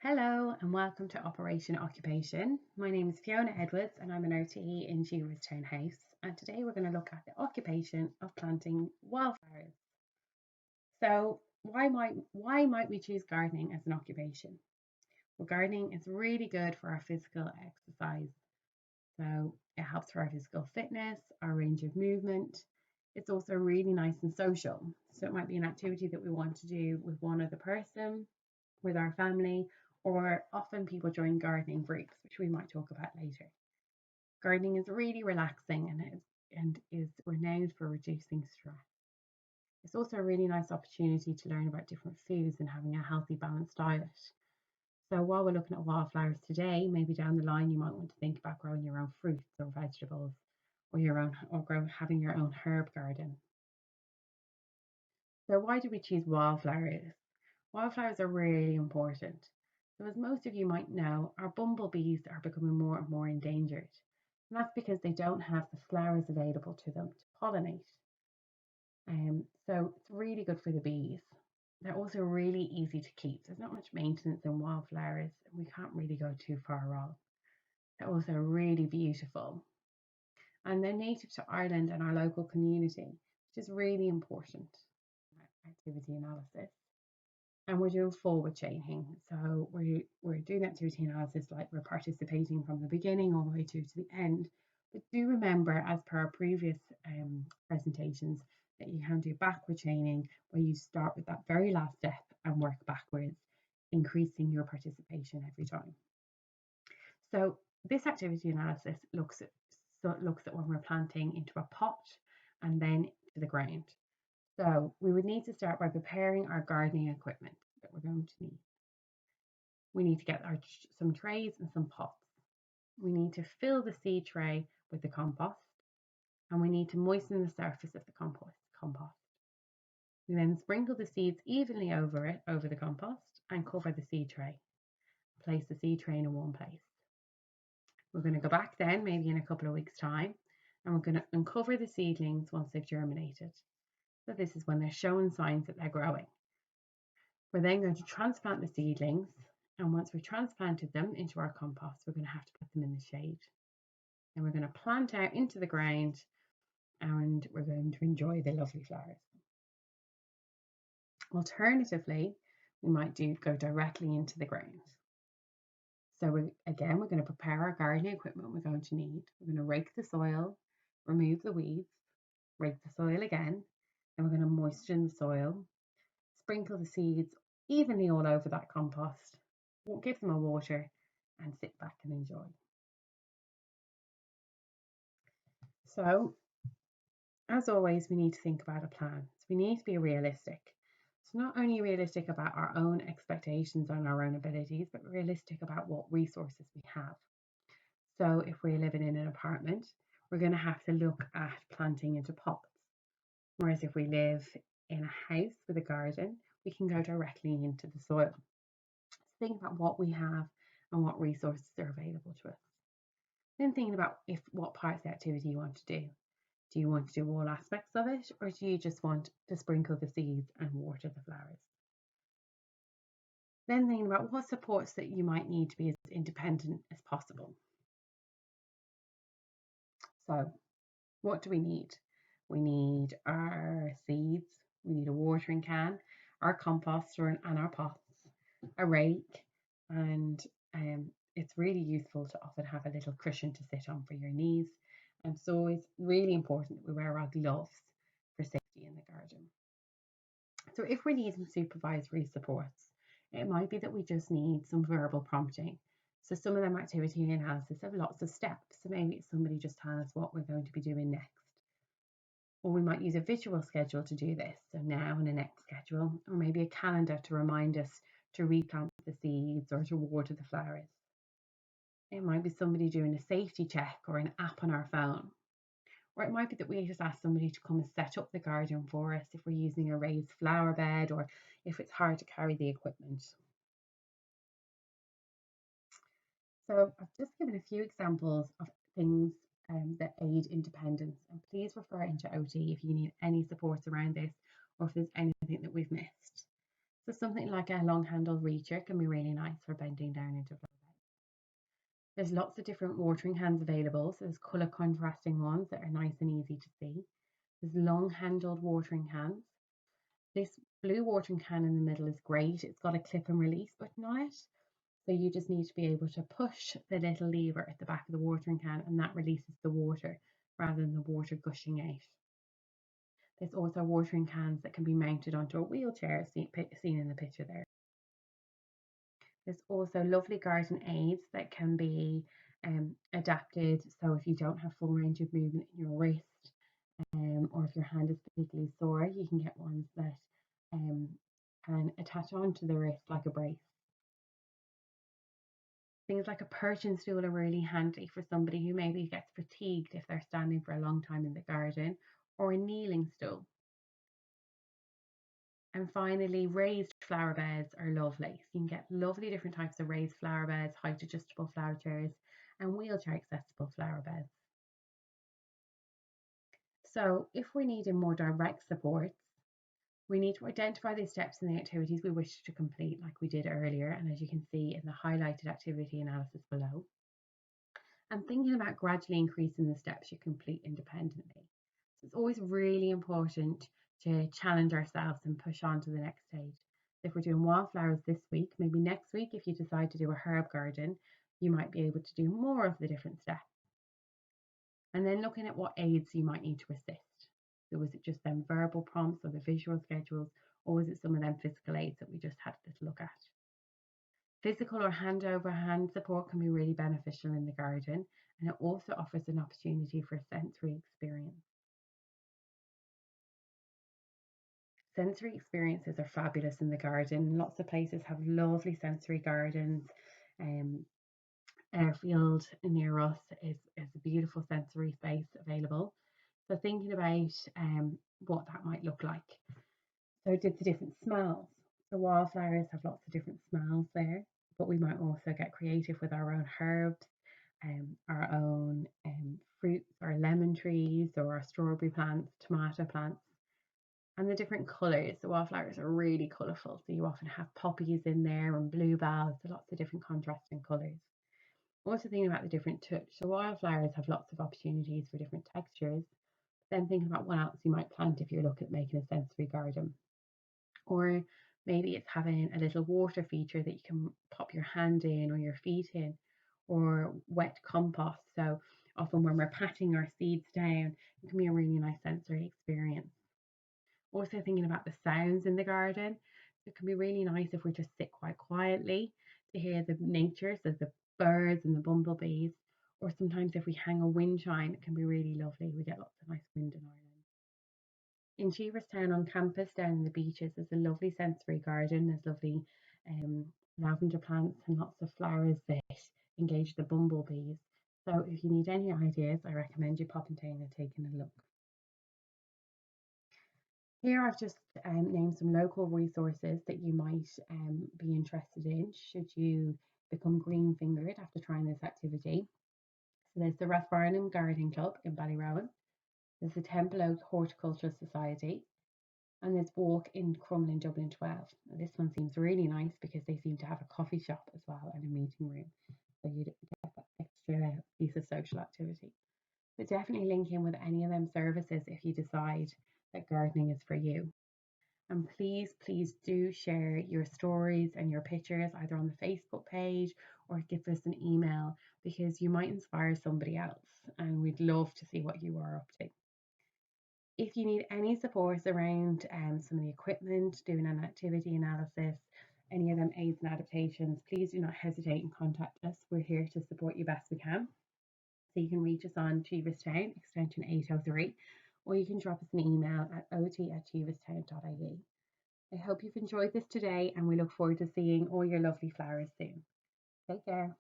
Hello and welcome to Operation Occupation. My name is Fiona Edwards and I'm an OTE in Jewelerstown House, and today we're going to look at the occupation of planting wildflowers. So why might we choose gardening as an occupation? Well, gardening is really good for our physical exercise. So it helps for our physical fitness, our range of movement. It's also really nice and social. So it might be an activity that we want to do with one other person, with our family, or often people join gardening groups, which we might talk about later. Gardening is really relaxing and is renowned for reducing stress. It's also a really nice opportunity to learn about different foods and having a healthy, balanced diet. So while we're looking at wildflowers today, maybe down the line you might want to think about growing your own fruits or vegetables, or having your own herb garden. So why do we choose wildflowers? Wildflowers are really important. So as most of you might know, our bumblebees are becoming more and more endangered. And that's because they don't have the flowers available to them to pollinate. So it's really good for the bees. They're also really easy to keep. There's not much maintenance in wildflowers, and we can't really go too far wrong. They're also really beautiful. And they're native to Ireland and our local community, which is really important. Activity analysis. And we're doing forward chaining. So we're doing activity analysis like we're participating from the beginning all the way through to the end. But do remember, as per our previous presentations, that you can do backward chaining, where you start with that very last step and work backwards, increasing your participation every time. So this activity analysis looks at when we're planting into a pot and then to the ground. So we would need to start by preparing our gardening equipment that we're going to need. We need to get some trays and some pots. We need to fill the seed tray with the compost, and we need to moisten the surface of the compost. We then sprinkle the seeds evenly over the compost, and cover the seed tray. Place the seed tray in a warm place. We're going to go back then, maybe in a couple of weeks' time, and we're going to uncover the seedlings once they've germinated. So this is when they're showing signs that they're growing. We're then going to transplant the seedlings, and once we've transplanted them into our compost, we're going to have to put them in the shade. Then we're going to plant out into the ground, and we're going to enjoy the lovely flowers. Alternatively, we might go directly into the ground. So we're going to prepare our gardening equipment we're going to need. We're going to rake the soil, remove the weeds, rake the soil again, and we're going to moisten the soil, sprinkle the seeds evenly all over that compost, give them a water, and sit back and enjoy. So, as always, we need to think about a plan. So we need to be realistic. So not only realistic about our own expectations and our own abilities, but realistic about what resources we have. So if we're living in an apartment, we're going to have to look at planting into pots. Whereas if we live in a house with a garden, we can go directly into the soil. Think about what we have and what resources are available to us. Then thinking about what parts of the activity you want to do. Do you want to do all aspects of it, or do you just want to sprinkle the seeds and water the flowers? Then thinking about what supports that you might need to be as independent as possible. So what do we need? We need our seeds, we need a watering can, our composter and our pots, a rake, and it's really useful to often have a little cushion to sit on for your knees. And so it's really important that we wear our gloves for safety in the garden. So if we need some supervisory supports, it might be that we just need some verbal prompting. So some of them activity analysis have lots of steps. So maybe it's somebody just telling us what we're going to be doing next. Or we might use a visual schedule to do this. So now and a next schedule, or maybe a calendar to remind us to replant the seeds or to water the flowers. It might be somebody doing a safety check or an app on our phone. Or it might be that we just ask somebody to come and set up the garden for us if we're using a raised flower bed or if it's hard to carry the equipment. So I've just given a few examples of things that aid independence, and please refer into OT if you need any supports around this or if there's anything that we've missed. So something like a long handled reacher can be really nice for bending down into flower beds. There's lots of different watering cans available. So there's colour contrasting ones that are nice and easy to see. There's long handled watering cans. This blue watering can in the middle is great. It's got a clip and release button on it. So you just need to be able to push the little lever at the back of the watering can, and that releases the water rather than the water gushing out. There's also watering cans that can be mounted onto a wheelchair, seen in the picture there. There's also lovely garden aids that can be adapted. So if you don't have full range of movement in your wrist, or if your hand is particularly sore, you can get ones that can attach onto the wrist like a brace. Things like a perching stool are really handy for somebody who maybe gets fatigued if they're standing for a long time in the garden, or a kneeling stool. And finally, raised flower beds are lovely. So you can get lovely different types of raised flower beds, height adjustable flower chairs, and wheelchair accessible flower beds. So if we need more direct supports, we need to identify the steps and the activities we wish to complete, like we did earlier, and as you can see in the highlighted activity analysis below. And thinking about gradually increasing the steps you complete independently. So it's always really important to challenge ourselves and push on to the next stage. If we're doing wildflowers this week, maybe next week, if you decide to do a herb garden, you might be able to do more of the different steps. And then looking at what aids you might need to assist. So was it just them verbal prompts or the visual schedules, or was it some of them physical aids that we just had a little look at? Physical or hand over hand support can be really beneficial in the garden, and it also offers an opportunity for a sensory experience. Sensory experiences are fabulous in the garden. Lots of places have lovely sensory gardens. Airfield near us is a beautiful sensory space available. So thinking about what that might look like. So did the different smells. The wildflowers have lots of different smells there, but we might also get creative with our own herbs, our own fruits, our lemon trees, or our strawberry plants, tomato plants. And the different colours. The wildflowers are really colourful, so you often have poppies in there and bluebells, so lots of different contrasting colours. Also thinking about the different touch. So wildflowers have lots of opportunities for different textures. Then thinking about what else you might plant if you're looking at making a sensory garden. Or maybe it's having a little water feature that you can pop your hand in or your feet in, or wet compost. So often when we're patting our seeds down, it can be a really nice sensory experience. Also thinking about the sounds in the garden. It can be really nice if we just sit quite quietly to hear the nature, so the birds and the bumblebees. Or sometimes if we hang a wind chime, it can be really lovely. We get lots of nice wind in Ireland. In Cheeverstown on campus, down in the beaches, there's a lovely sensory garden. There's lovely lavender plants and lots of flowers that engage the bumblebees. So if you need any ideas, I recommend you popping down and taking a look. Here I've just named some local resources that you might be interested in should you become green fingered after trying this activity. So there's the Rathfarnham Gardening Club in Ballyrowan, there's the Temple Oak Horticultural Society, and there's Walk in Crumlin Dublin 12. Now, this one seems really nice because they seem to have a coffee shop as well and a meeting room, so you get that extra piece of social activity. But definitely link in with any of them services if you decide that gardening is for you. And please, please do share your stories and your pictures either on the Facebook page or give us an email, because you might inspire somebody else and we'd love to see what you are up to. If you need any support around some of the equipment, doing an activity analysis, any of them aids and adaptations, please do not hesitate and contact us. We're here to support you best we can. So you can reach us on Cheeverstown, extension 803, or you can drop us an email at ot@cheeverstown.ie. I hope you've enjoyed this today, and we look forward to seeing all your lovely flowers soon. Take care.